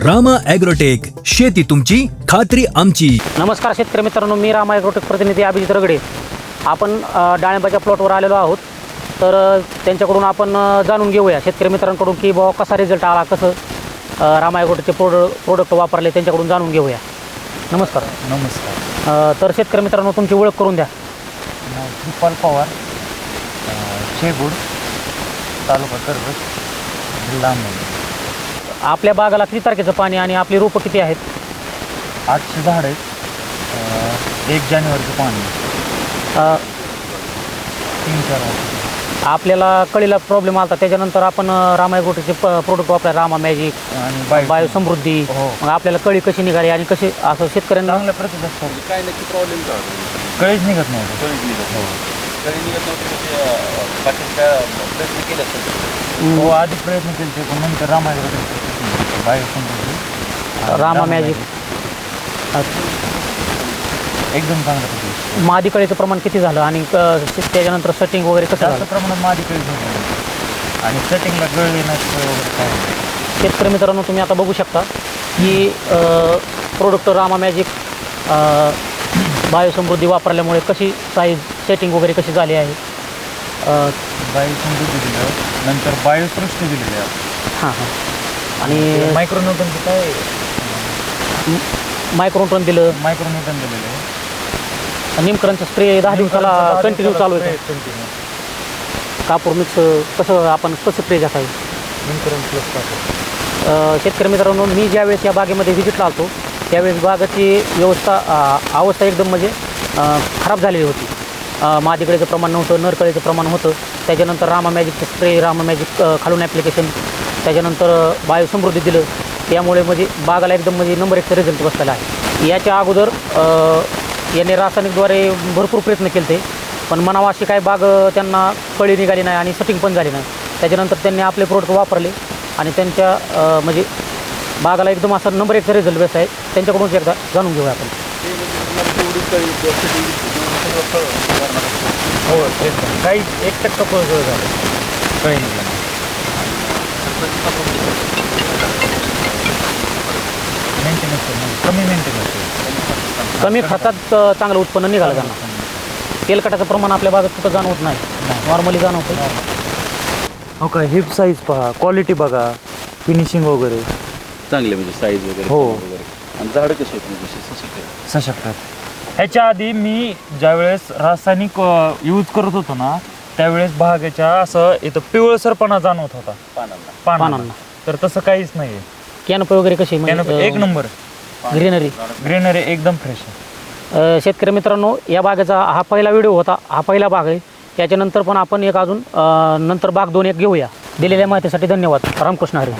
Rama agrotech, शेती तुमची खात्री आमची. नमस्कार शेतकरी मित्रांनो, मी रामा ॲग्रोटेक प्रतिनिधी अभिजित रगडे. आपण डाळिंबाच्या प्लॉटवर आलेलो आहोत. तर त्यांच्याकडून आपण जाणून घेऊया शेतकरी मित्रांकडून की बाबा कसा रिझल्ट आला, कसं रामा ॲग्रोटेकचे प्रोडक्ट वापरले त्यांच्याकडून जाणून घेऊया. नमस्कार. नमस्कार. तर शेतकरी मित्रांनो, तुमची ओळख करून द्या. कृपाल पवार, शेबूड, तालुका कर्जत, जिल्हा अहमदनगर. आपल्या बागाला किती तारखेचं पाणी आणि आपली रोपं किती आहेत? 800 झाड आहेत. 1 जानेवारीचं पाणी, 3-4 वर्ष. आपल्याला कळीला प्रॉब्लेम आला, त्याच्यानंतर आपण रामा ॲग्रोटेकचे प्रोडक्ट वापरले, रामा मॅजिक आणि बायो समृद्धी. हो. मग आपल्याला कळी कशी निघाली आणि कशी असं शेतकऱ्यांना चांगल्या प्रतीत असतात. काय नक्की प्रॉब्लेम काय कळीच निघत नव्हतं. कळीच निघत कळी निघत नव्हते. बाकीच्या प्रयत्न केले असेल. हो, आधी प्रयत्न केले पण नंतर रामा बायो समृद्धी, रामा मॅजिक एकदम चांगल्या प्रतीत. मादी कळीचं प्रमाण किती झालं आणि त्याच्यानंतर सेटिंग वगैरे कसं जास्त झालं? प्रमाणात मादी कळी नव्हती आणि सेटिंगला गळ येण्याचं वगैरे काय नाही. शेतकरी मित्रांनो, तुम्ही आता बघू शकता की प्रोडक्ट रामा मॅजिक बायो समृद्धी वापरल्यामुळे कशी साईज सेटिंग वगैरे कशी झाली आहे. बायो समृद्धी दिलं, नंतर बायोसृष्टी दिलेली आहे. हां हां. आणि मायक्रोन्यूटनचं काय मायक्रोन्यूटन दिलं, मायक्रोन्यूटन दिलेलं आहे. निमकरणचं स्प्रे 10 दिवसाला कंटिन्यू चालू आहे. कापूर मिक्स कसं आपण कसं स्प्रे घ्यायचं आहे? निमकरण प्लस कापूर. शेतकरी मित्रांनो, मी ज्यावेळेस या बागेमध्ये व्हिजिटला आलो त्यावेळेस बागाची अवस्था एकदम म्हणजे खराब झालेली होती. मादीकळीचं प्रमाण नव्हतं, नरकळीचं प्रमाण होतं. त्याच्यानंतर रामा मॅजिकचं स्प्रे, रामा मॅजिक खालून ॲप्लिकेशन, त्याच्यानंतर बायो समृद्धी दिलं. त्यामुळे म्हणजे बागाला एकदम म्हणजे नंबर 1चा रिझल्ट बसलेला आहे. याच्या अगोदर याने रासायनिकद्वारे भरपूर प्रयत्न केले ते, पण म्हणावं अशी काय बाग त्यांना कळी निघाली नाही आणि सेटिंग पण झाली नाही. त्याच्यानंतर त्यांनी आपले प्रोडक्ट वापरले आणि त्यांच्या म्हणजे बागाला एकदम असा नंबर 1चा रिझल्ट बेस्ट आहे. त्यांच्याकडूनच एकदा जाणून घेऊया आपण. हो, काही 1% फळ झालं कळी निघालं. मेंटेनन्स कमी मेंटेनन्स, कमी खर्चात चांगलं उत्पन्न निघालं त्यांना. तेलकटाचं प्रमाण आपल्या बागात कुठं जाणवत नाही, नॉर्मली जाणवतं. हो का, हिप साईज पहा, क्वालिटी बघा, फिनिशिंग वगैरे चांगले म्हणजे साईज वगैरे. हो. वगैरे. आणि झाड कसे आहेत म्हणजे सशक्त. ह्याच्या आधी मी ज्यावेळेस रासायनिक यूज करत होतो ना, त्यावेळेस बागेच्या असं इथं पिवळसरपणा जाणवत होता पानांना. तर तसं काहीच नाही. कॅनपी वगैरे कशी म्हणजे एक नंबर ग्रीनरी एकदम फ्रेश आहे. शेतकरी मित्रांनो, या बागेचा हा पहिला व्हिडिओ होता, हा पहिला बाग आहे. याच्यानंतर पण आपण एक अजून नंतर बाग 2 एक घेऊया. दिलेल्या माहितीसाठी धन्यवाद. रामकृष्ण हरी.